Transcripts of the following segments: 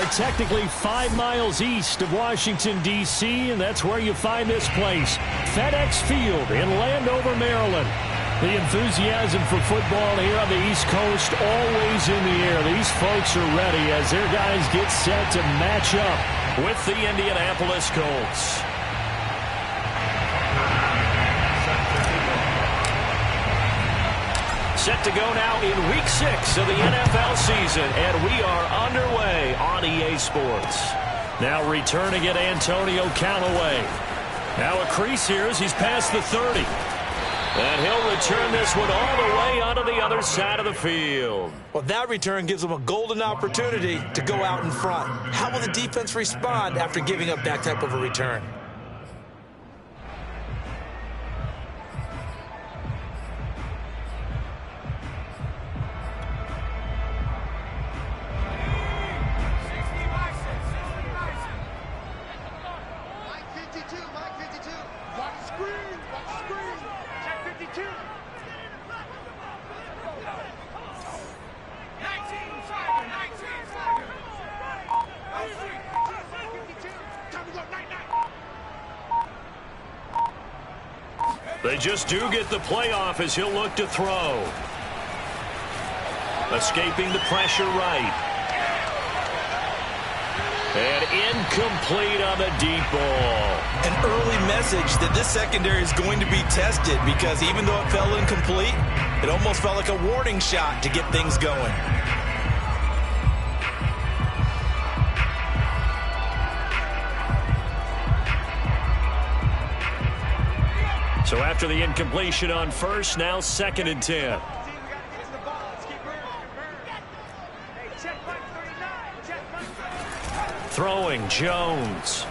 are technically 5 miles east of Washington, D.C., and that's where you find this place, FedEx Field in Landover, Maryland. The enthusiasm for football here on the East Coast always in the air. These folks are ready as their guys get set to match up with the Indianapolis Colts. Set to go now in Week 6 of the NFL season, and we are underway on EA Sports. Now returning it, Antonio Callaway. Now a crease here as he's past the 30. And he'll return this one all the way onto the other side of the field. Well, that return gives them a golden opportunity to go out in front. How will the defense respond after giving up that type of a return? They just do get the playoff as he'll look to throw. Escaping the pressure right. And incomplete on the deep ball. An early message that this secondary is going to be tested because even though it fell incomplete, it almost felt like a warning shot to get things going. So after the incompletion on first, now 2nd and 10. Throwing Jones.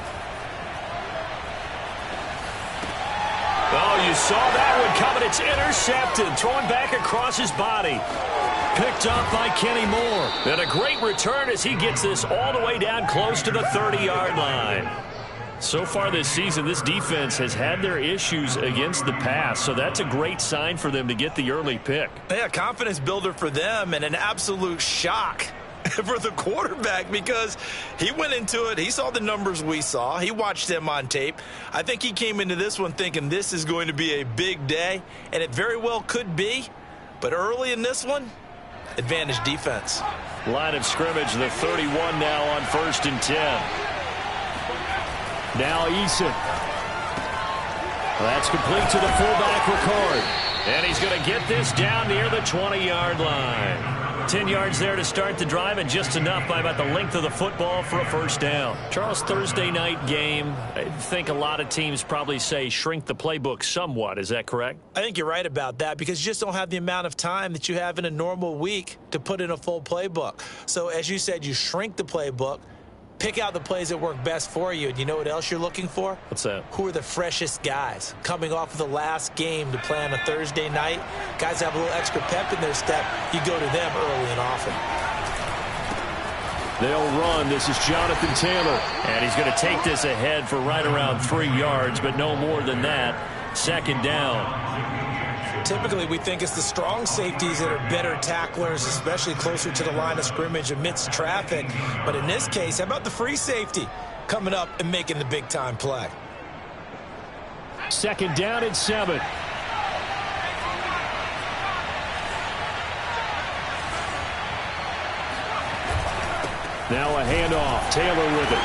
Oh, you saw that one coming. It's intercepted. Throwing back across his body. Picked up by Kenny Moore. And a great return as he gets this all the way down close to the 30-yard line. So far this season, this defense has had their issues against the pass, so that's a great sign for them to get the early pick. Yeah, confidence builder for them and an absolute shock for the quarterback because he went into it. He saw the numbers we saw. He watched them on tape. I think he came into this one thinking this is going to be a big day, and it very well could be. But early in this one, advantage defense. Line of scrimmage, the 31 now on 1st and 10. Now Eason. That's complete to the fullback, Ricard. And he's going to get this down near the 20-yard line. 10 yards there to start the drive, and just enough by about the length of the football for a first down. Charles, Thursday night game, I think a lot of teams probably say shrink the playbook somewhat. Is that correct? I think you're right about that because you just don't have the amount of time that you have in a normal week to put in a full playbook. So as you said, you shrink the playbook. Pick out the plays that work best for you. And you know what else you're looking for? What's that? Who are the freshest guys coming off of the last game to play on a Thursday night? Guys have a little extra pep in their step. You go to them early and often. They'll run. This is Jonathan Taylor. And he's going to take this ahead for right around 3 yards, but no more than that. 2nd down. Typically, we think it's the strong safeties that are better tacklers, especially closer to the line of scrimmage amidst traffic. But in this case, how about the free safety coming up and making the big-time play? 2nd down and 7. Now a handoff. Taylor with it.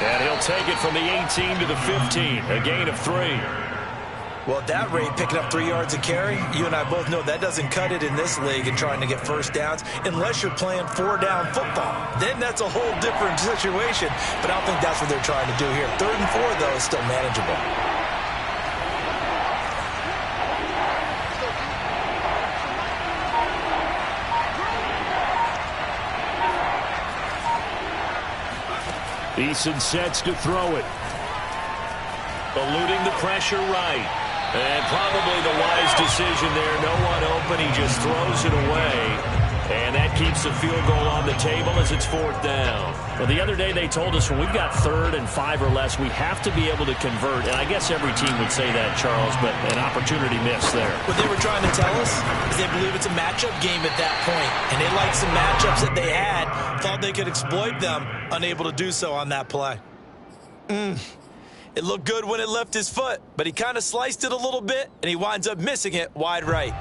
And he'll take it from the 18 to the 15. A gain of 3. Well, at that rate, picking up 3 yards a carry, you and I both know that doesn't cut it in this league and trying to get first downs unless you're playing 4-down football. Then that's a whole different situation, but I don't think that's what they're trying to do here. 3rd and 4, though, is still manageable. Eason sets to throw it. Eluding the pressure right. And probably the wise decision there. No one open. He just throws it away. And that keeps the field goal on the table as it's 4th down. Well, the other day they told us when we've got 3rd and 5 or less, we have to be able to convert. And I guess every team would say that, Charles, but an opportunity missed there. What they were trying to tell us is they believe it's a matchup game at that point. And they liked some matchups that they had, thought they could exploit them, unable to do so on that play. It looked good when it left his foot, but he kind of sliced it a little bit, and he winds up missing it wide right.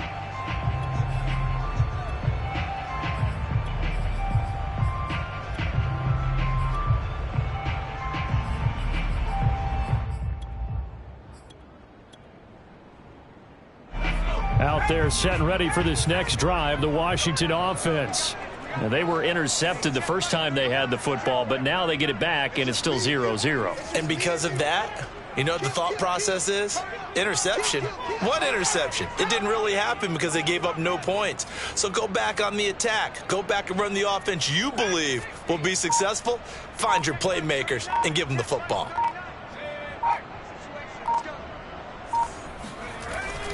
Out there set and ready for this next drive, the Washington offense. Now, they were intercepted the first time they had the football, but now they get it back, and it's still 0-0. And because of that, you know what the thought process is? Interception. What interception? It didn't really happen because they gave up no points. So go back on the attack. Go back and run the offense you believe will be successful. Find your playmakers and give them the football.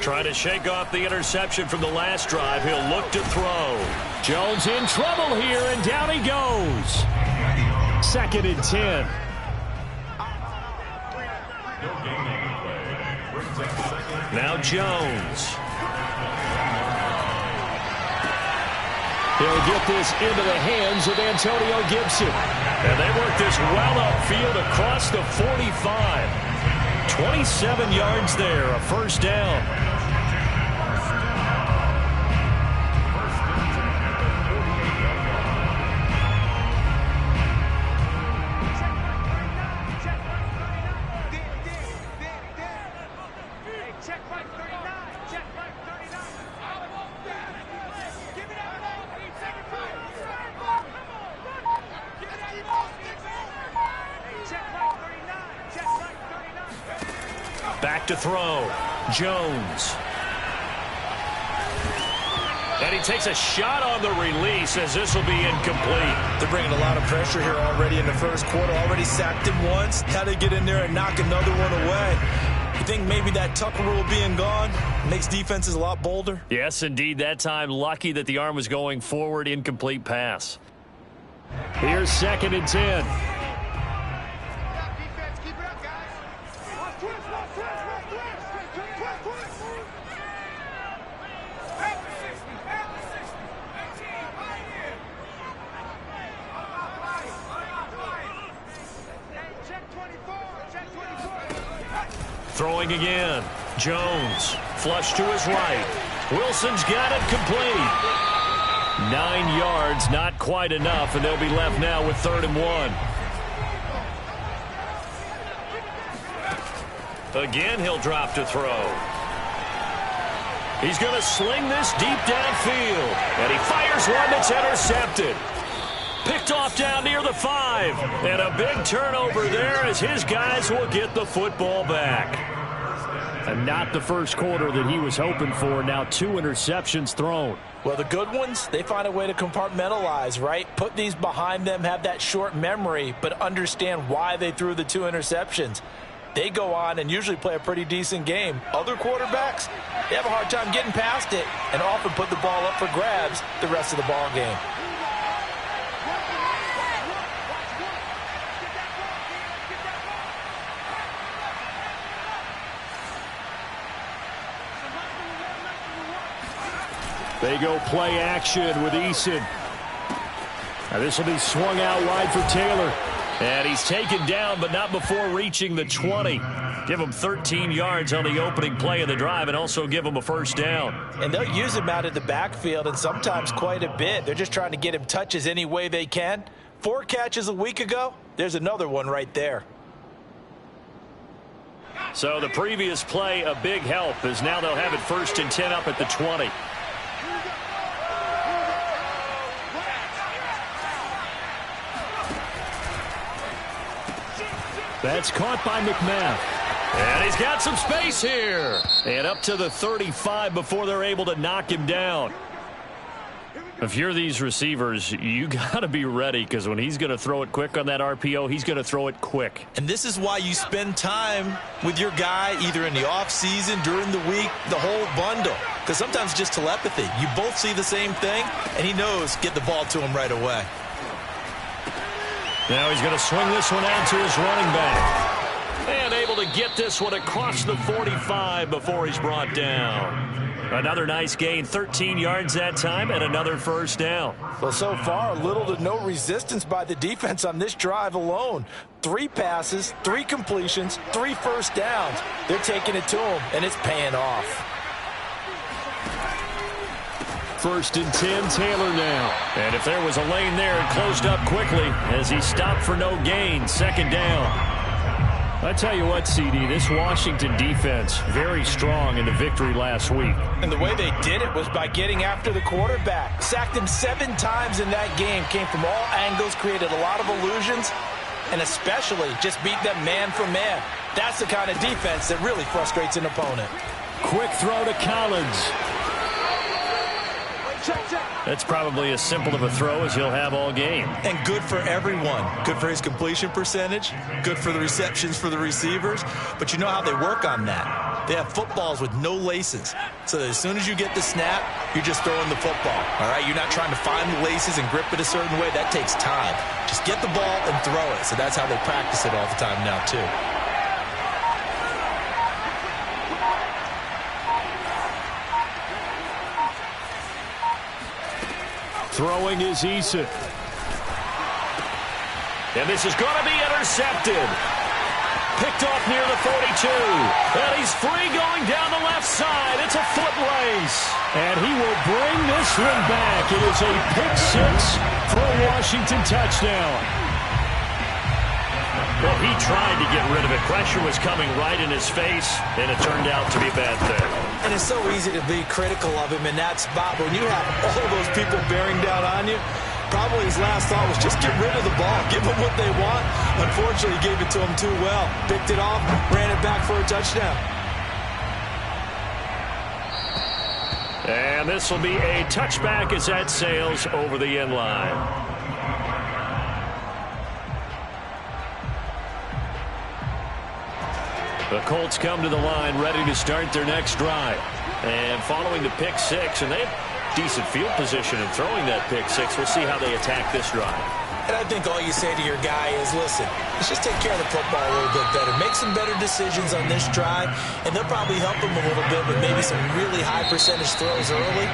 Trying to shake off the interception from the last drive. He'll look to throw. Jones in trouble here, and down he goes. 2nd and 10. Now Jones. He'll get this into the hands of Antonio Gibson. And they work this well upfield across the 45. 27 yards there, a 1st down. Back to throw. Jones. And he takes a shot on the release as this will be incomplete. They're bringing a lot of pressure here already in the first quarter. Already sacked him once. How they get in there and knock another one away. You think maybe that Tucker rule being gone makes defenses a lot bolder? Yes, indeed. That time, lucky that the arm was going forward. Incomplete pass. Here's 2nd and 10. Throwing again. Jones. Flush to his right. Wilson's got it complete. 9 yards, not quite enough, and they'll be left now with 3rd and 1. Again, he'll drop to throw. He's going to sling this deep downfield, and he fires one that's intercepted. Picked off down near the 5, and a big turnover there as his guys will get the football back. And not the first quarter that he was hoping for. Now 2 interceptions thrown. Well, the good ones, they find a way to compartmentalize, right? Put these behind them, have that short memory, but understand why they threw the 2 interceptions. They go on and usually play a pretty decent game. Other quarterbacks, they have a hard time getting past it and often put the ball up for grabs the rest of the ball game. They go play action with Eason. Now this will be swung out wide for Taylor. And he's taken down, but not before reaching the 20. Give him 13 yards on the opening play of the drive and also give him a 1st down. And they'll use him out of the backfield and sometimes quite a bit. They're just trying to get him touches any way they can. 4 catches a week ago. There's another one right there. So the previous play, a big help, as now they'll have it 1st and 10 up at the 20. That's caught by McMath. And he's got some space here. And up to the 35 before they're able to knock him down. If you're these receivers, you got to be ready, because when he's going to throw it quick on that RPO, he's going to throw it quick. And this is why you spend time with your guy either in the offseason, during the week, the whole bundle. Because sometimes just telepathy. You both see the same thing, and he knows get the ball to him right away. Now he's going to swing this one out to his running back. And able to get this one across the 45 before he's brought down. Another nice gain, 13 yards that time, and another first down. Well, so far, little to no resistance by the defense on this drive alone. 3 passes, 3 completions, 3 first downs. They're taking it to him, and it's paying off. 1st and 10, Taylor now. And if there was a lane there, it closed up quickly as he stopped for no gain. 2nd down. I tell you what, CD, this Washington defense, very strong in the victory last week. And the way they did it was by getting after the quarterback. Sacked him 7 times in that game. Came from all angles, created a lot of illusions, and especially just beat them man for man. That's the kind of defense that really frustrates an opponent. Quick throw to Collins. That's probably as simple of a throw as he'll have all game. And good for everyone. Good for his completion percentage. Good for the receptions for the receivers. But you know how they work on that. They have footballs with no laces. So that as soon as you get the snap, you're just throwing the football. All right? You're not trying to find the laces and grip it a certain way. That takes time. Just get the ball and throw it. So that's how they practice it all the time now, too. Throwing is Eason. And this is going to be intercepted. Picked off near the 42. And he's free going down the left side. It's a foot race. And he will bring this one back. It is a pick-6 for a Washington touchdown. Well, he tried to get rid of it. Pressure was coming right in his face, and it turned out to be a bad thing. And it's so easy to be critical of him in that spot. When you have all those people bearing down on you, probably his last thought was just get rid of the ball. Give them what they want. Unfortunately, he gave it to them too well. Picked it off, ran it back for a touchdown. And this will be a touchback as that sails over the end line. The Colts come to the line ready to start their next drive. And following the pick-6, and they have decent field position in throwing that pick-6. We'll see how they attack this drive. And I think all you say to your guy is, listen, let's just take care of the football a little bit better. Make some better decisions on this drive, and they'll probably help him a little bit with maybe some really high percentage throws early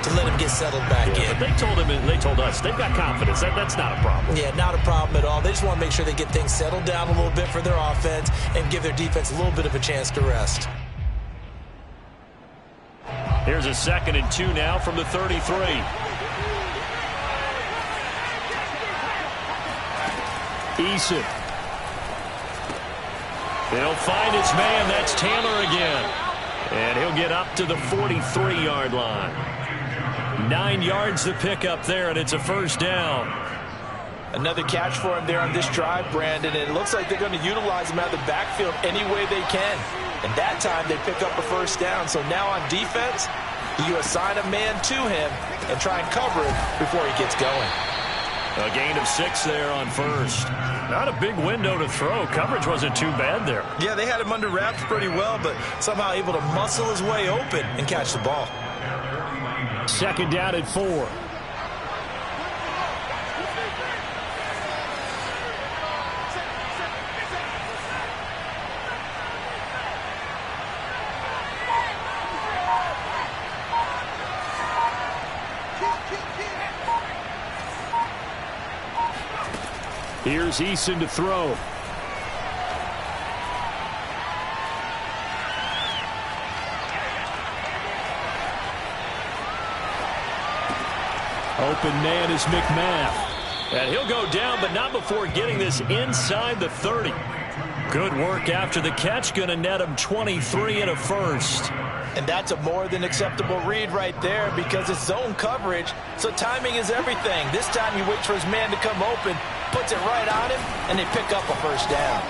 to let him get settled back in. But they told him, and they told us, they've got confidence. That's not a problem. Yeah, not a problem at all. They just want to make sure they get things settled down a little bit for their offense and give their defense a little bit of a chance to rest. Here's a 2nd and 2 now from the 33. Eason. They'll find his man. That's Taylor again. And he'll get up to the 43-yard line. 9 yards to pick up there, and it's a first down. Another catch for him there on this drive, Brandon. And it looks like they're going to utilize him out of the backfield any way they can. And that time they pick up a first down. So now on defense, you assign a man to him and try and cover him before he gets going. A gain of 6 there on first. Not a big window to throw. Coverage wasn't too bad there. Yeah, they had him under wraps pretty well, but somehow able to muscle his way open and catch the ball. 2nd down at 4. Here's Eason to throw. Open man is McMath. And he'll go down, but not before getting this inside the 30. Good work after the catch. Going to net him 23 and a first. And that's a more than acceptable read right there because it's zone coverage, so timing is everything. This time he waits for his man to come open, puts it right on him, and they pick up a first down.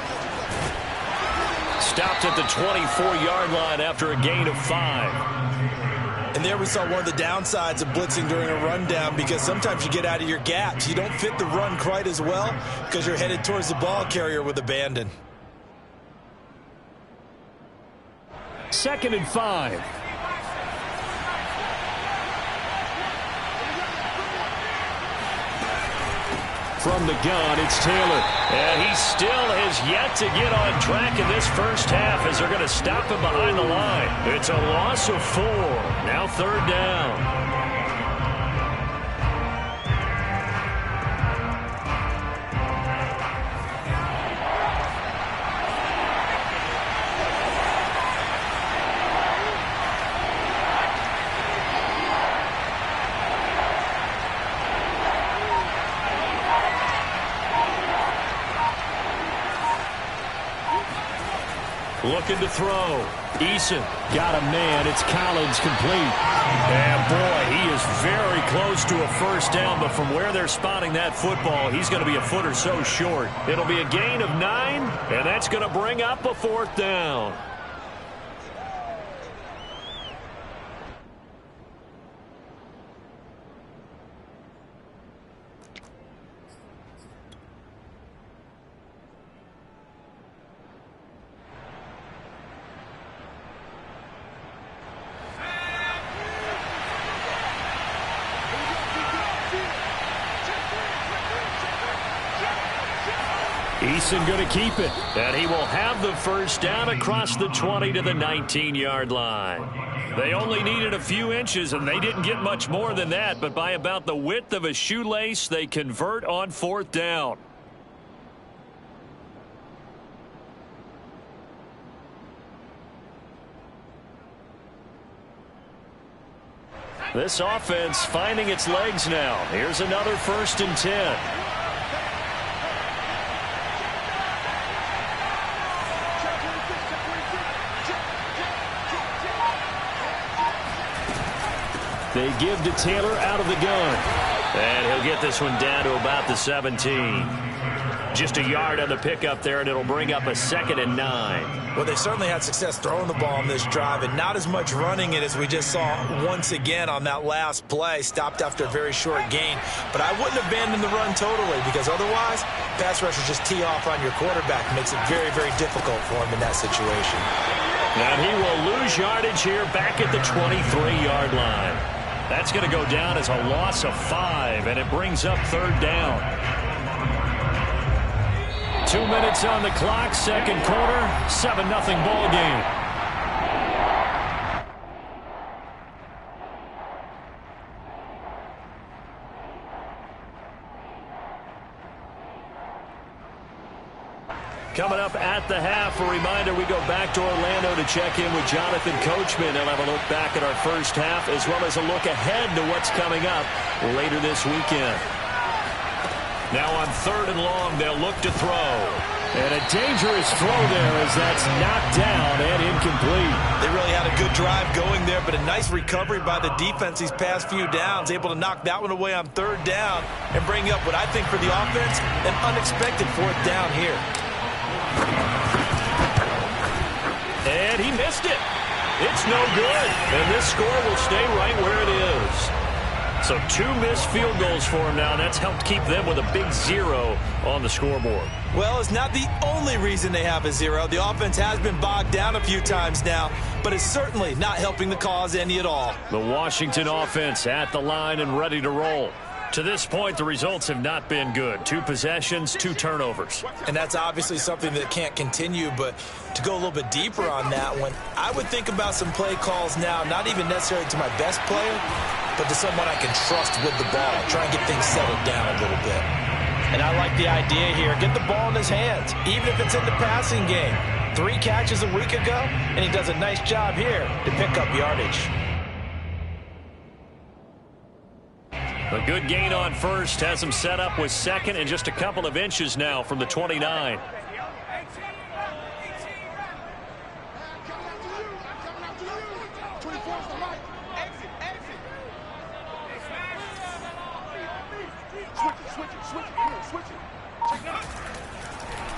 Stopped at the 24-yard line after a gain of 5. And there we saw one of the downsides of blitzing during a rundown, because sometimes you get out of your gaps. You don't fit the run quite as well because you're headed towards the ball carrier with abandon. 2nd and 5. From the gun, it's Taylor. And he still has yet to get on track in this first half as they're going to stop him behind the line. It's a loss of 4. Now 3rd down. Looking to throw. Eason got a man. It's Collins complete. And boy, he is very close to a first down, but from where they're spotting that football, he's going to be a foot or so short. It'll be a gain of 9, and that's going to bring up a 4th down. Eason going to keep it, and he will have the first down across the 20 to the 19-yard line. They only needed a few inches, and they didn't get much more than that, but by about the width of a shoelace, they convert on 4th down. This offense finding its legs now. Here's another 1st and 10. They give to Taylor out of the gun. And he'll get this one down to about the 17. Just a yard on the pickup there, and it'll bring up a 2nd and 9. Well, they certainly had success throwing the ball on this drive, and not as much running it as we just saw once again on that last play. Stopped after a very short gain. But I wouldn't abandon the run totally, because otherwise, pass rushers just tee off on your quarterback. Makes it very, very difficult for him in that situation. And he will lose yardage here back at the 23-yard line. That's going to go down as a loss of 5, and it brings up 3rd down. 2 minutes on the clock, 2nd quarter, 7-0 ball game. Coming up at the half, a reminder, we go back to Orlando to check in with Jonathan Coachman. He'll have a look back at our first half as well as a look ahead to what's coming up later this weekend. Now on 3rd and long, they'll look to throw. And a dangerous throw there as that's knocked down and incomplete. They really had a good drive going there, but a nice recovery by the defense these past few downs, able to knock that one away on 3rd down and bring up what I think for the offense, an unexpected 4th down here. And he missed it. It's no good. And this score will stay right where it is. So 2 missed field goals for him now. That's helped keep them with a big 0 on the scoreboard. Well, it's not the only reason they have a 0. The offense has been bogged down a few times now, but it's certainly not helping the cause any at all. The Washington offense at the line and ready to roll. To this point, the results have not been good. 2 possessions, 2 turnovers. And that's obviously something that can't continue, but to go a little bit deeper on that one, I would think about some play calls now, not even necessarily to my best player, but to someone I can trust with the ball. Try and get things settled down a little bit. And I like the idea here. Get the ball in his hands, even if it's in the passing game. 3 catches a week ago, and he does a nice job here to pick up yardage. A good gain on 1st has him set up with 2nd and just a couple of inches now from the 29.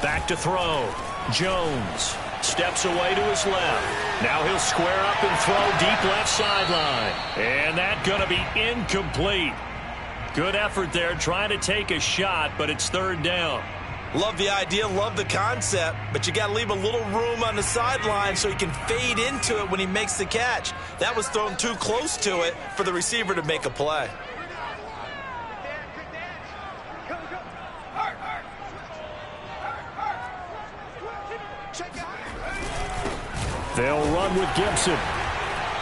Back to throw. Jones steps away to his left. Now he'll square up and throw deep left sideline. And that's going to be incomplete. Good effort there trying to take a shot, but it's third down. Love the idea, love the concept, but you got to leave a little room on the sideline so he can fade into it when he makes the catch. That was thrown too close to it for the receiver to make a play. They'll run with Gibson.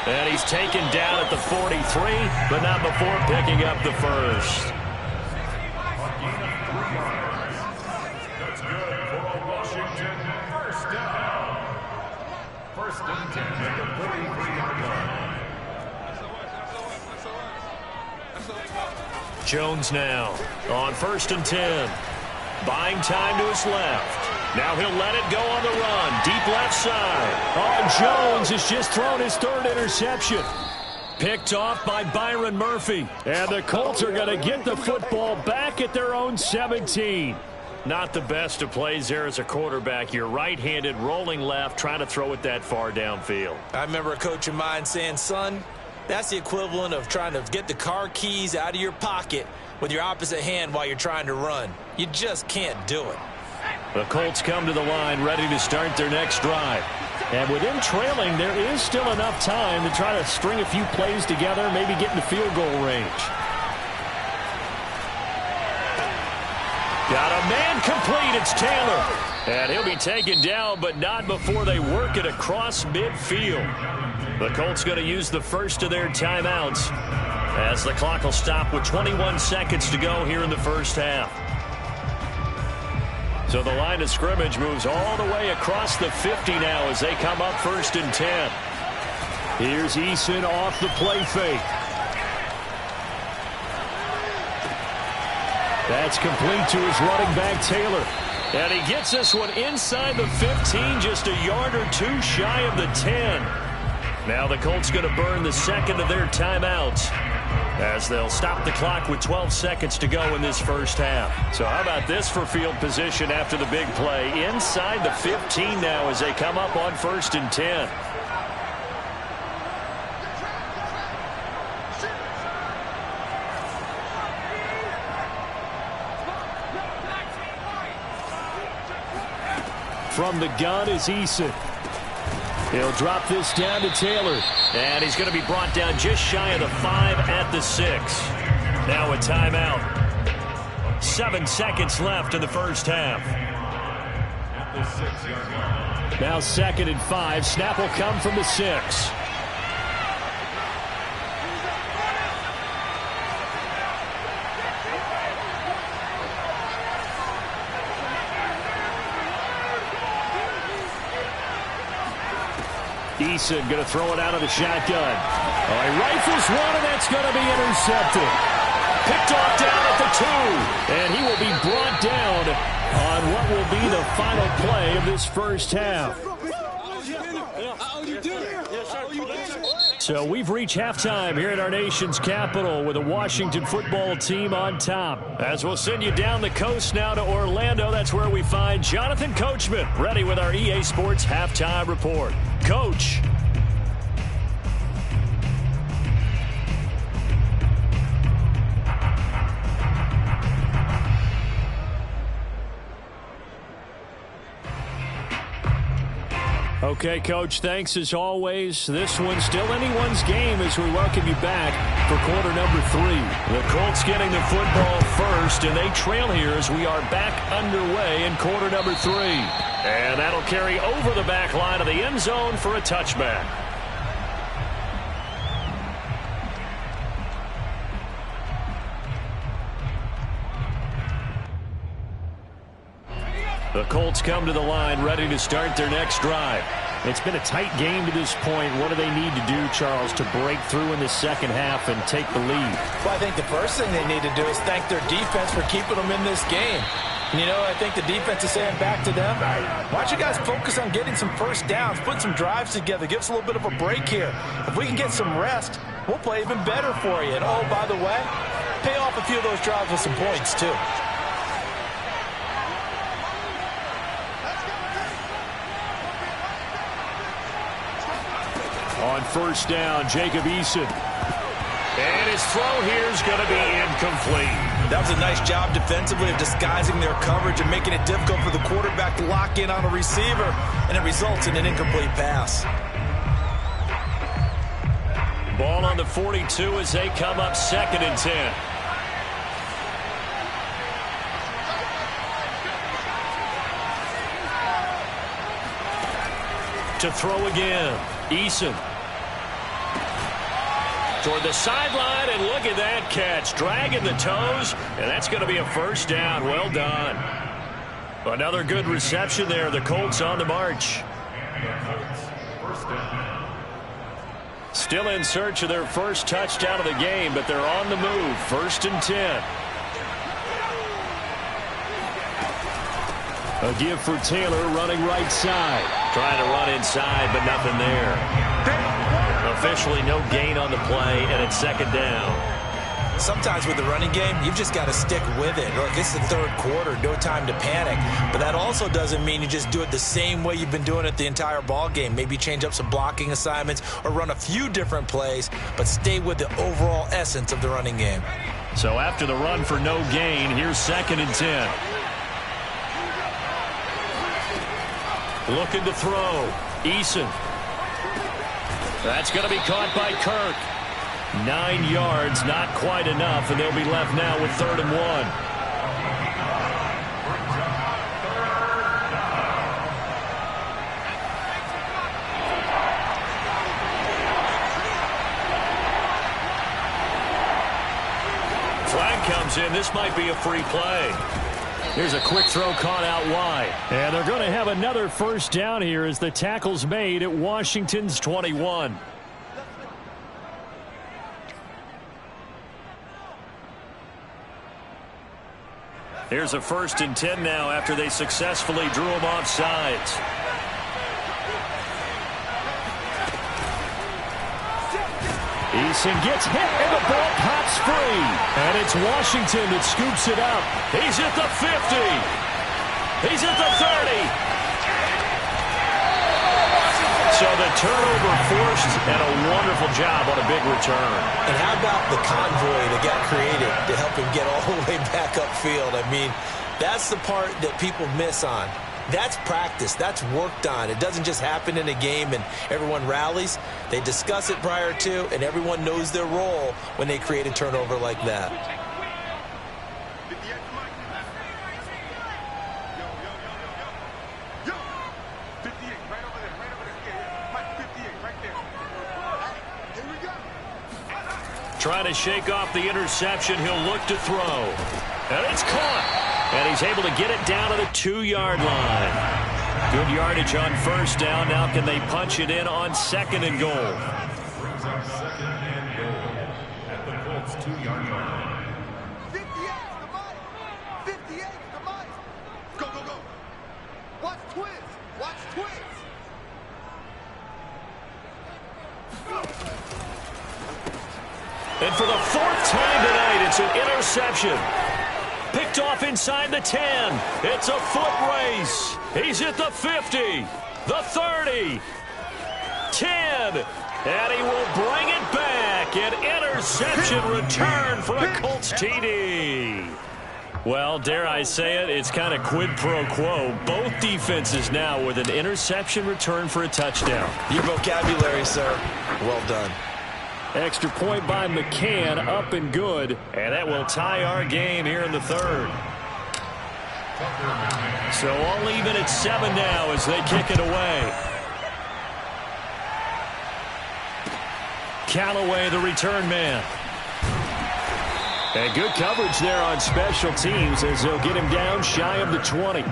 And he's taken down at the 43, but not before picking up the first. That's good for Washington. First down. First and 10 at the 43-yard line. Jones now on first and 10. Buying time to his left. Now he'll let it go on the run. Deep left side. Oh, Jones has just thrown his third interception. Picked off by Byron Murphy. And the Colts are going to get the football back at their own 17. Not the best of plays there as a quarterback. You're right-handed, rolling left, trying to throw it that far downfield. I remember a coach of mine saying, son, that's the equivalent of trying to get the car keys out of your pocket with your opposite hand while you're trying to run. You just can't do it. The Colts come to the line ready to start their next drive. And with them trailing, there is still enough time to try to string a few plays together, maybe get into field goal range. Got a man complete. It's Taylor. And he'll be taken down, but not before they work it across midfield. The Colts going to use the first of their timeouts as the clock will stop with 21 seconds to go here in the first half. So the line of scrimmage moves all the way across the 50 now as they come up first and 10. Here's Eason off the play fake. That's complete to his running back, Taylor. And he gets this one inside the 15, just a yard or two shy of the 10. Now the Colts going to burn the second of their timeouts as they'll stop the clock with 12 seconds to go in this first half. So how about this for field position after the big play? Inside the 15 now as they come up on first and 10. From the gun is Eason. He'll drop this down to Taylor. And he's going to be brought down just shy of the 5 at the 6. Now a timeout. 7 seconds left in the first half. At the 6-yard line. Now 2nd and 5. Snap will come from the 6. Eason going to throw it out of the shotgun. Oh, he rifles one, and that's going to be intercepted. Picked off down at the 2. And he will be brought down on what will be the final play of this first half. So we've reached halftime here at our nation's capital with the Washington football team on top. As we'll send you down the coast now to Orlando, that's where we find Jonathan Coachman ready with our EA Sports halftime report. Coach. Okay, Coach, thanks as always. This one's still anyone's game as we welcome you back for quarter number 3. The Colts getting the football first, and they trail here as we are back underway in quarter number 3. And that'll carry over the back line of the end zone for a touchback. The Colts come to the line ready to start their next drive. It's been a tight game to this point. What do they need to do, Charles, to break through in the second half and take the lead? Well, I think the first thing they need to do is thank their defense for keeping them in this game. And, you know, I think the defense is saying back to them, why don't you guys focus on getting some first downs, put some drives together, give us a little bit of a break here. If we can get some rest, we'll play even better for you. And, oh, by the way, pay off a few of those drives with some points, too. On first down, Jacob Eason. And his throw here is going to be incomplete. That was a nice job defensively of disguising their coverage and making it difficult for the quarterback to lock in on a receiver, and it results in an incomplete pass. Ball on the 42 as they come up 2nd and 10. To throw again, Eason. Toward the sideline, and look at that catch. Dragging the toes, and that's going to be a first down. Well done. Another good reception there. The Colts on the march. Still in search of their first touchdown of the game, but they're on the move. 1st and 10. A give for Taylor running right side. Trying to run inside, but nothing there. Officially no gain on the play, and it's 2nd down. Sometimes with the running game, you've just got to stick with it. Look, it's the 3rd quarter, no time to panic. But that also doesn't mean you just do it the same way you've been doing it the entire ball game. Maybe change up some blocking assignments or run a few different plays, but stay with the overall essence of the running game. So after the run for no gain, here's 2nd and 10. Looking to throw. Eason. That's going to be caught by Kirk. 9 yards, not quite enough, and they'll be left now with 3rd and 1. Flag comes in. This might be a free play. Here's a quick throw caught out wide. And they're going to have another first down here as the tackle's made at Washington's 21. Here's a 1st and 10 now after they successfully drew him off sides. Eason gets hit, and the ball pops free. And it's Washington that scoops it up. He's at the 50. He's at the 30. So the turnover forced, and a wonderful job on a big return. And how about the convoy that got created to help him get all the way back upfield? I mean, that's the part that people miss on. That's practice. That's worked on. It doesn't just happen in a game and everyone rallies. They discuss it prior to, and everyone knows their role when they create a turnover like that. Trying to shake off the interception. He'll look to throw. And it's caught. And he's able to get it down to the 2-yard line. Good yardage on first down. Now can they punch it in on 2nd and goal? Brings up 2nd and goal at the Colts 2-yard line. 58 to Mike. 58 to Mike. Go, go, go. Watch Twins. Watch Twins. And for the 4th time tonight, it's an interception. Picked off inside the 10. It's a foot race. He's at the 50, the 30, 10, and he will bring it back. An interception return for a Colts TD. Well, dare I say it, it's kind of quid pro quo. Both defenses now with an interception return for a touchdown. Your vocabulary, sir. Well done. Extra point by McCann, up and good. And that will tie our game here in the 3rd. So all even at 7 now as they kick it away. Callaway, the return man. And good coverage there on special teams as they'll get him down shy of the 20.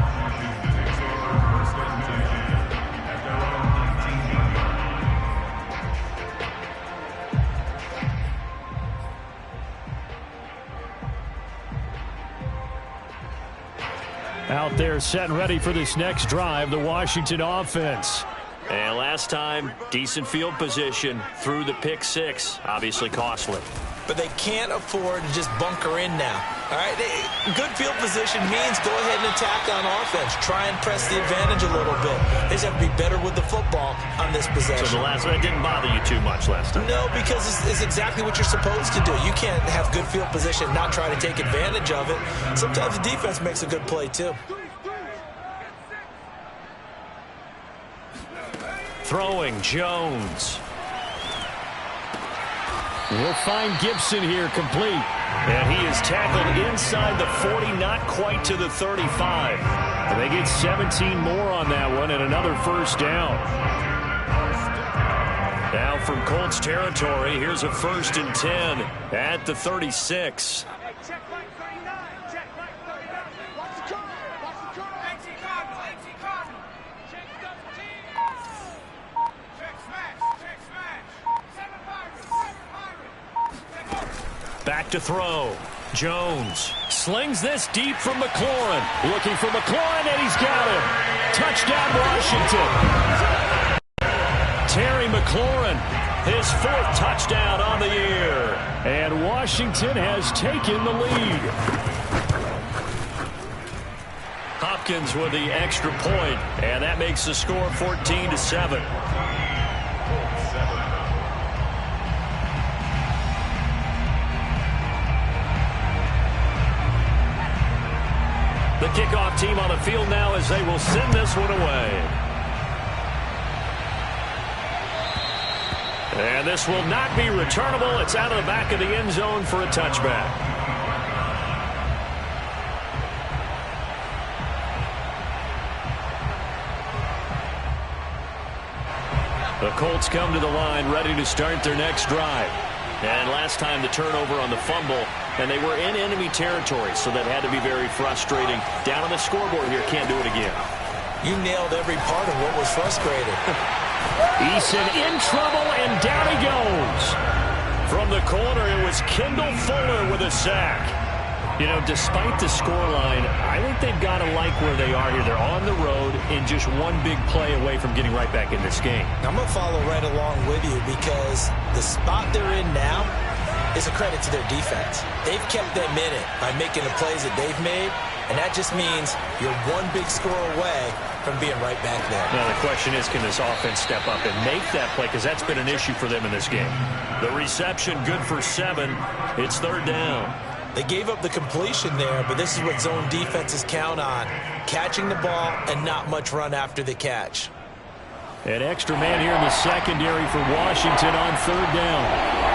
Out there set and ready for this next drive, the Washington offense. And last time, decent field position through the pick 6, obviously costly. But they can't afford to just bunker in now. All right, good field position means go ahead and attack on offense. Try and press the advantage a little bit. They just have to be better with the football on this possession. So the last one, it didn't bother you too much last time? No, because it's exactly what you're supposed to do. You can't have good field position and not try to take advantage of it. Sometimes the defense makes a good play, too. Throwing, Jones. We'll find Gibson here complete. And he is tackled inside the 40, not quite to the 35. And they get 17 more on that one and another first down. Now from Colts territory, here's a 1st and 10 at the 36. Back to throw. Jones slings this deep from McLaurin. Looking for McLaurin, and he's got him. Touchdown, Washington. Terry McLaurin, his 4th touchdown on the year. And Washington has taken the lead. Hopkins with the extra point, and that makes the score 14-7. The kickoff team on the field now as they will send this one away. And this will not be returnable. It's out of the back of the end zone for a touchback. The Colts come to the line ready to start their next drive. And last time the turnover on the fumble, and they were in enemy territory, so that had to be very frustrating. Down on the scoreboard here, can't do it again. You nailed every part of what was frustrating. Eason in trouble, and down he goes. From the corner, it was Kendall Fuller with a sack. You know, despite the scoreline, I think they've got to like where they are here. They're on the road and just one big play away from getting right back in this game. I'm going to follow right along with you because the spot they're in now is a credit to their defense. They've kept them in it by making the plays that they've made, and that just means you're one big score away from being right back there. Now, the question is, can this offense step up and make that play? Because that's been an issue for them in this game. The reception, good for 7. It's 3rd down. They gave up the completion there, but this is what zone defenses count on. Catching the ball and not much run after the catch. An extra man here in the secondary for Washington on 3rd down.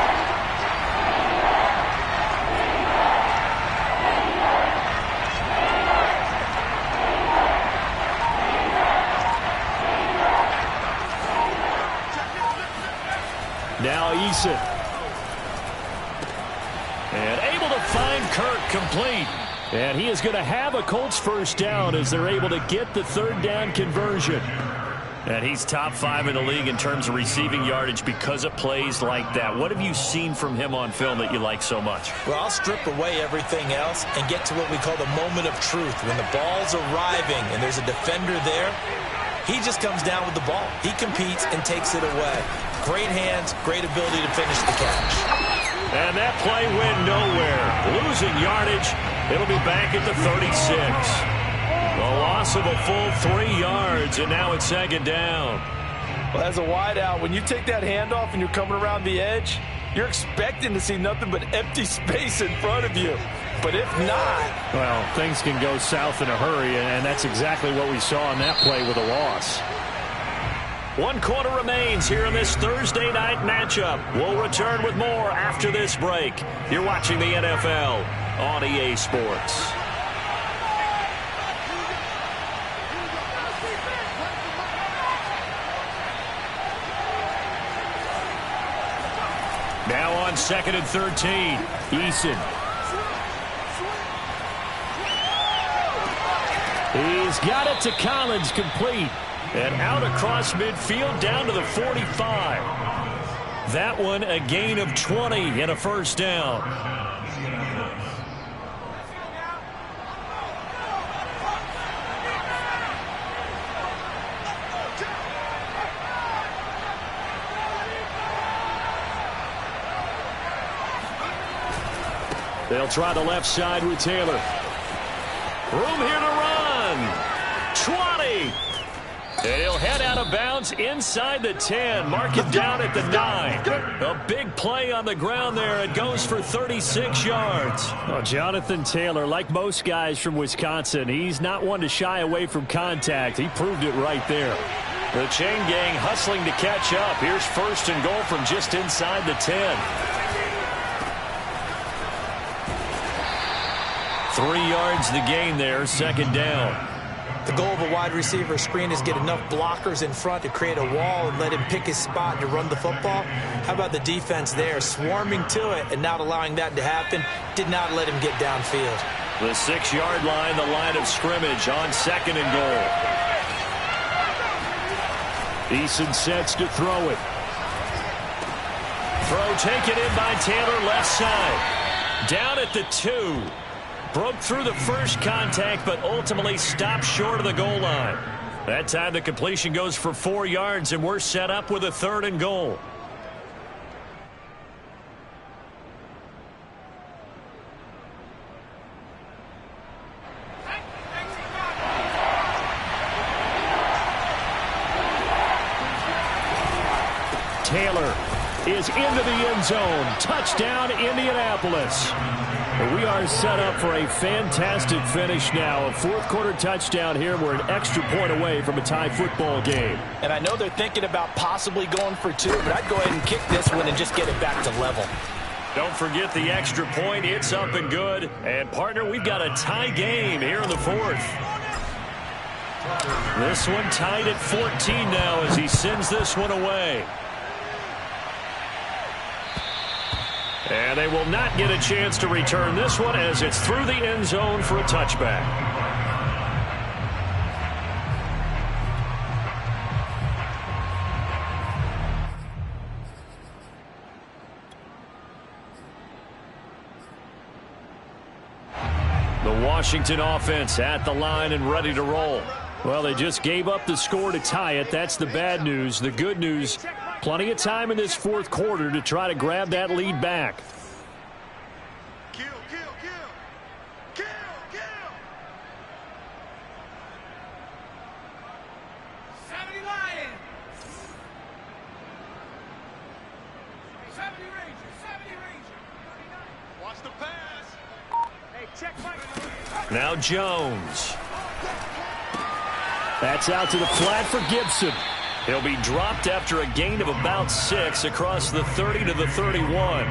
Now Eason. And able to find Kirk complete. And he is going to have a Colts first down as they're able to get the 3rd down conversion. And he's top 5 in the league in terms of receiving yardage because of plays like that. What have you seen from him on film that you like so much? Well, I'll strip away everything else and get to what we call the moment of truth. When the ball's arriving and there's a defender there, he just comes down with the ball. He competes and takes it away. Great hands, great ability to finish the catch. And that play went nowhere. Losing yardage. It'll be back at the 36. A loss of a full 3 yards, and now it's 2nd down. Well, as a wideout, when you take that handoff and you're coming around the edge, you're expecting to see nothing but empty space in front of you. But if not... Well, things can go south in a hurry, and that's exactly what we saw on that play with a loss. 1 quarter remains here in this Thursday night matchup. We'll return with more after this break. You're watching the NFL on EA Sports. Now on 2nd and 13, Eason. He's got it to Collins, complete. And out across midfield down to the 45. That one a gain of 20 and a first down. They'll try the left side with Taylor. Room here to run. 20. And he'll head out of bounds inside the 10. Mark it down at the 9. A big play on the ground there. It goes for 36 yards. Well, Jonathan Taylor, like most guys from Wisconsin, he's not one to shy away from contact. He proved it right there. The chain gang hustling to catch up. Here's 1st and goal from just inside the 10. 3 yards the gain there, 2nd down. The goal of a wide receiver screen is get enough blockers in front to create a wall and let him pick his spot to run the football. How about the defense there, swarming to it and not allowing that to happen? Did not let him get downfield. The 6-yard line, the line of scrimmage on 2nd and goal. Eason sets to throw it. Throw taken in by Taylor, left side. Down at the 2. Broke through the first contact, but ultimately stopped short of the goal line. That time the completion goes for 4 yards, and we're set up with a 3rd and goal. Taylor is into the end zone. Touchdown, Indianapolis. We are set up for a fantastic finish now. A 4th quarter touchdown here. We're an extra point away from a tie football game. And I know they're thinking about possibly going for 2, but I'd go ahead and kick this one and just get it back to level. Don't forget the extra point. It's up and good. And, partner, we've got a tie game here in the 4th. This one tied at 14 now as he sends this one away. And they will not get a chance to return this one as it's through the end zone for a touchback. The Washington offense at the line and ready to roll. Well, they just gave up the score to tie it. That's the bad news. The good news, plenty of time in this 4th quarter to try to grab that lead back. Kill, kill, kill. Kill, kill. 70 Lions. 70 Rangers. 70 Rangers. Watch the pass. Hey, check Mike. Now Jones. That's out to the flat for Gibson. He'll be dropped after a gain of about 6 across the 30 to the 31.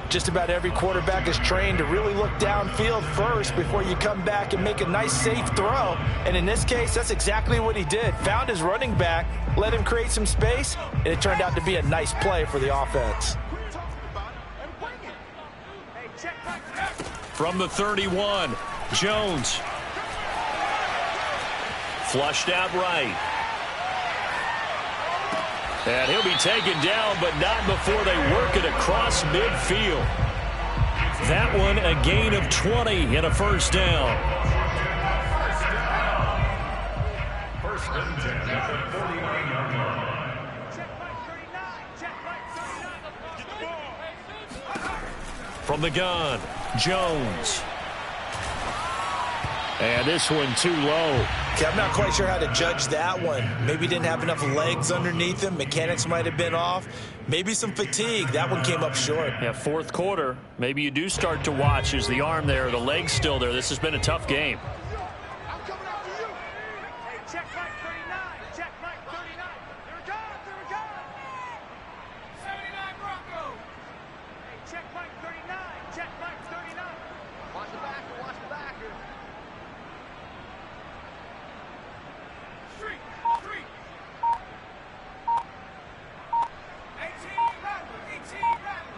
Just about every quarterback is trained to really look downfield first before you come back and make a nice, safe throw. And in this case, that's exactly what he did. Found his running back, let him create some space, and it turned out to be a nice play for the offense. From the 31, Jones. Flushed out right. And he'll be taken down, but not before they work it across midfield. That one a gain of 20 and a 1st down. 1st and 10 at the 49-yard line. From the gun, Jones. And this one too low. Okay, I'm not quite sure how to judge that one. Maybe didn't have enough legs underneath him. Mechanics might have been off. Maybe some fatigue. That one came up short. Yeah, 4th quarter. Maybe you do start to watch as the arm there, the leg's still there. This has been a tough game. I'm coming after you. Hey, check Mike 39. Check Mike 39. There we go. There we go. 79 Broncos. Hey, check Mike 39. Check Mike 39. Watch the backer. Watch the backer. Street. Street. 18 Rattler. 18 Rattler.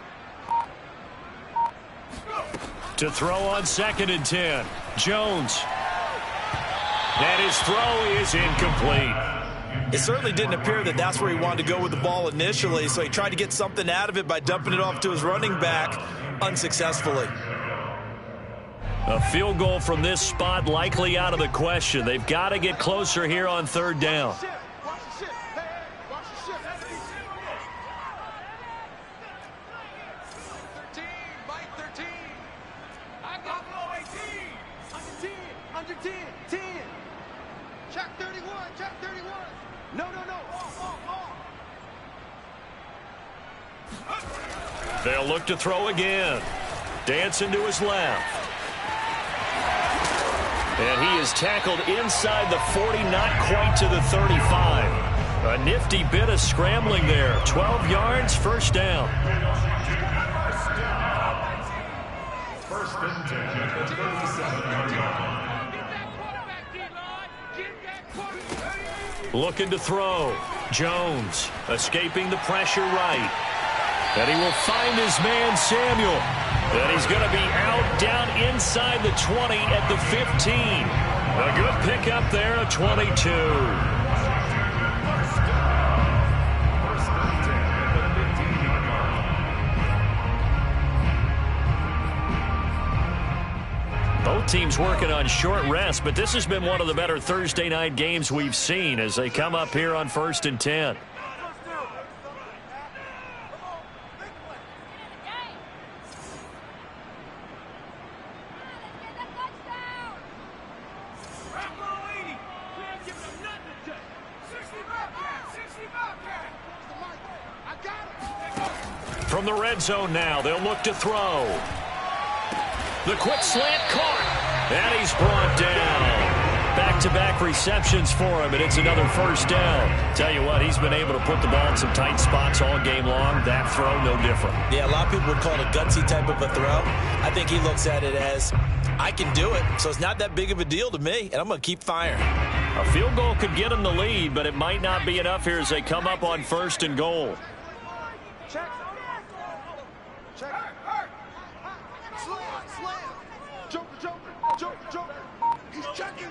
To throw on 2nd and 10. Jones. And his throw is incomplete. It certainly didn't appear that that's where he wanted to go with the ball initially, so he tried to get something out of it by dumping it off to his running back unsuccessfully. A field goal from this spot likely out of the question. They've got to get closer here on 3rd down. Watch the ship. Hey, watch the ship. 13, Mike 13. I got below 18. Under 10, under 10, 10. Check 31, check 31. They'll look to throw again. Dancing to his left. And he is tackled inside the 40, not quite to the 35. A nifty bit of scrambling there. 12 yards, first down. First and 10 at the 37-yard line. Looking to throw. Jones escaping the pressure right. And he will find his man Samuel. And he's going to be out down inside the 20 at the 15. A good pickup there at 22. First and 10 at the 15-yard line. Both teams working on short rest, but this has been one of the better Thursday night games we've seen as they come up here on 1st and 10. From the red zone now, they'll look to throw. The quick slant caught, and he's brought down. Back-to-back receptions for him, and it's another first down. Tell you what, he's been able to put the ball in some tight spots all game long. That throw, no different. Yeah, a lot of people would call it a gutsy type of a throw. I think he looks at it as, I can do it, so it's not that big of a deal to me, and I'm going to keep firing. A field goal could get him the lead, but it might not be enough here as they come up on 1st and goal. Check. Slam. Joker. He's checking.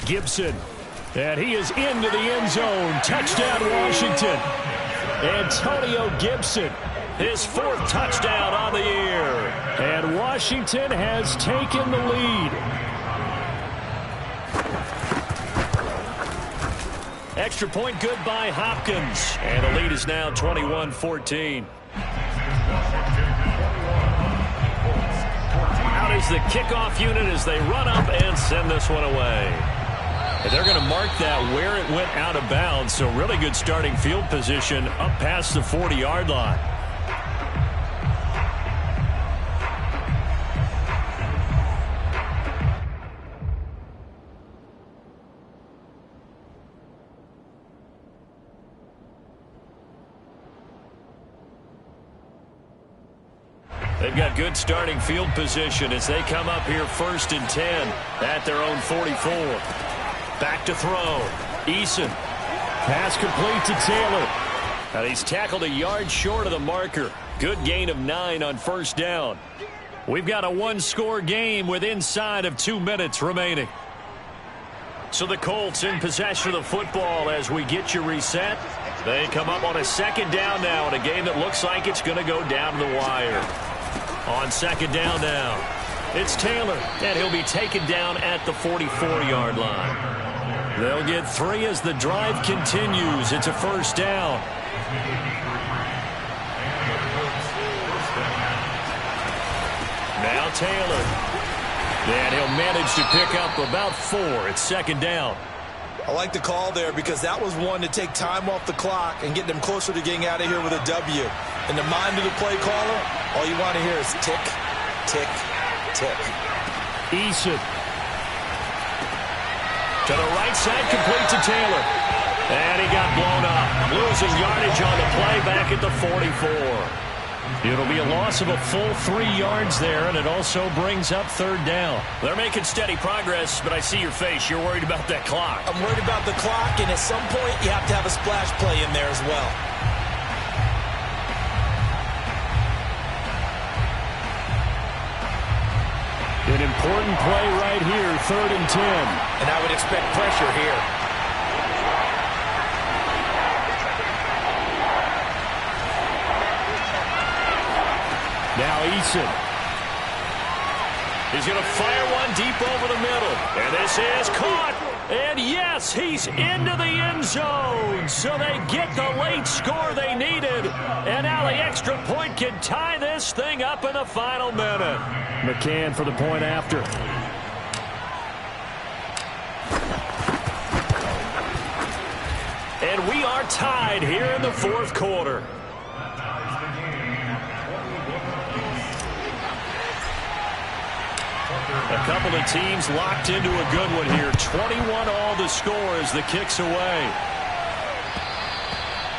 Gibson. And he is into the end zone. Touchdown, Washington. Antonio Gibson, his 4th touchdown on the year. And Washington has taken the lead. Extra point good by Hopkins. And the lead is now 21-14. Out is the kickoff unit as they run up and send this one away. And they're going to mark that where it went out of bounds. So really good starting field position up past the 40-yard line. They've got good starting field position as they come up here 1st and 10 at their own 44. Back to throw. Eason. Pass complete to Taylor. And he's tackled a yard short of the marker. Good gain of 9 on 1st down. We've got a one-score game with inside of 2 minutes remaining. So the Colts in possession of the football as we get you reset. They come up on a 2nd down now in a game that looks like it's going to go down to the wire. On 2nd down now, it's Taylor, and he'll be taken down at the 44-yard line. They'll get 3 as the drive continues. It's a 1st down. Now Taylor. And he'll manage to pick up about 4. It's 2nd down. I like the call there because that was one to take time off the clock and get them closer to getting out of here with a W. In the mind of the play caller, all you want to hear is tick, tick, tick. Eason. To the right side, complete to Taylor. And he got blown up. Losing yardage on the play back at the 44. It'll be a loss of a full 3 yards there, and it also brings up 3rd down. They're making steady progress, but I see your face. You're worried about that clock. I'm worried about the clock, and at some point, you have to have a splash play in there as well. An important play right here, 3rd and 10. And I would expect pressure here. Now Eason. He's going to fire one deep over the middle. And this is caught. And yes, he's into the end zone. So they get the late score they needed. And now the extra point can tie this thing up in the final minute. McCann for the point after. And we are tied here in the fourth quarter. A couple of teams locked into a good one here. 21 all the score as the kick's away.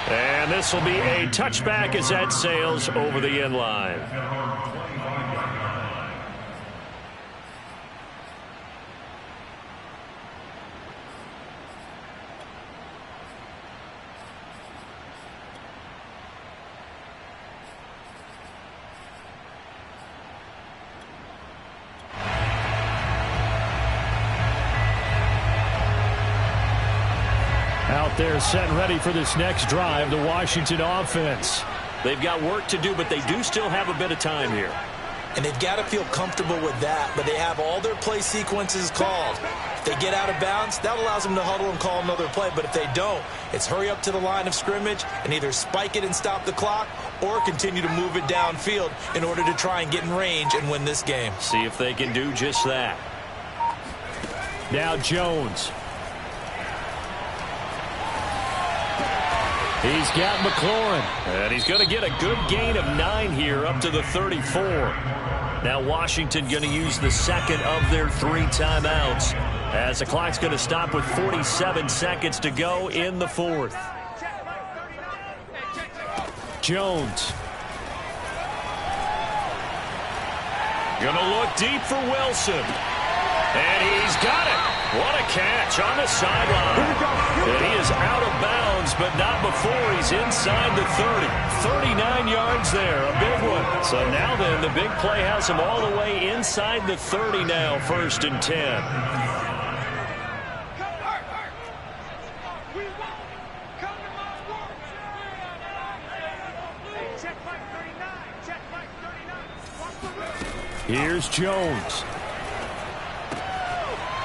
And this will be a touchback as that sails over the end line. Out there set and ready for this next drive, the Washington offense. They've got work to do, but they do still have a bit of time here. And they've got to feel comfortable with that, but they have all their play sequences called. If they get out of bounds, that allows them to huddle and call another play, but if they don't, it's hurry up to the line of scrimmage and either spike it and stop the clock or continue to move it downfield in order to try and get in range and win this game. See if they can do just that. Now Jones. He's got McLaurin, and he's going to get a good gain of 9 here up to the 34. Now Washington going to use the second of their 3 timeouts as the clock's going to stop with 47 seconds to go in the fourth. Jones. Going to look deep for Wilson. And he's got it. What a catch on the sideline. And he is out of bounds, but not before he's inside the 30. 39 yards there, a big one. So now then, the big play has him all the way inside the 30 now, 1st and 10. Here's Jones.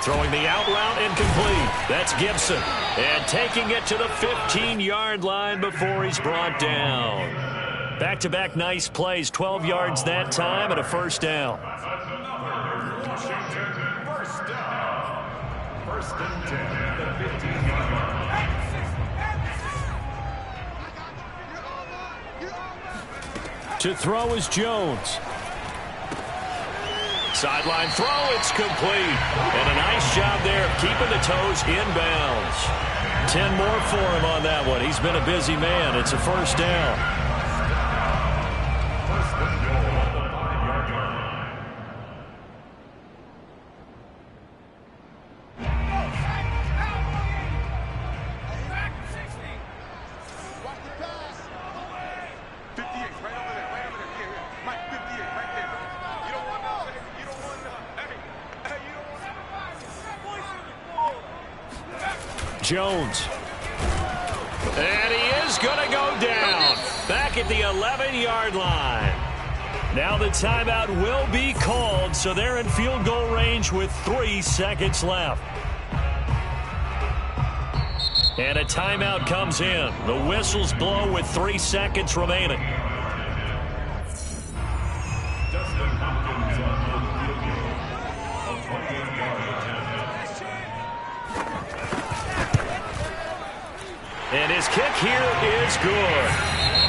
Throwing the out route incomplete. That's Gibson. And taking it to the 15-yard line before he's brought down. Back-to-back nice plays. 12 yards that time and a first down. Washington, first down. 1st and 10 at the 15-yard line. To throw is Jones. Sideline throw, it's complete. And a nice job there of keeping the toes inbounds. 10 more for him on that one. He's been a busy man. It's a first down. First and goal at the 5-yard line. Watch the pass. 58, right over there. Here. Mike, 58, right there. You don't want nothing. You don't want nothing. Hey, you don't want nothing. Jones. And he is going to go down. Back at the 11-yard line. Now the timeout will be called, so they're in field goal range with 3 seconds left. And a timeout comes in. The whistles blow with 3 seconds remaining. Dustin Hopkins on the field goal. A 28-yard attempt. And his kick here is good.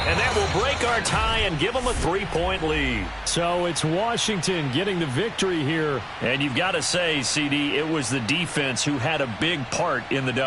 And that will break our tie and give them a 3-point lead. So it's Washington getting the victory here. And you've got to say, CD, it was the defense who had a big part in the W.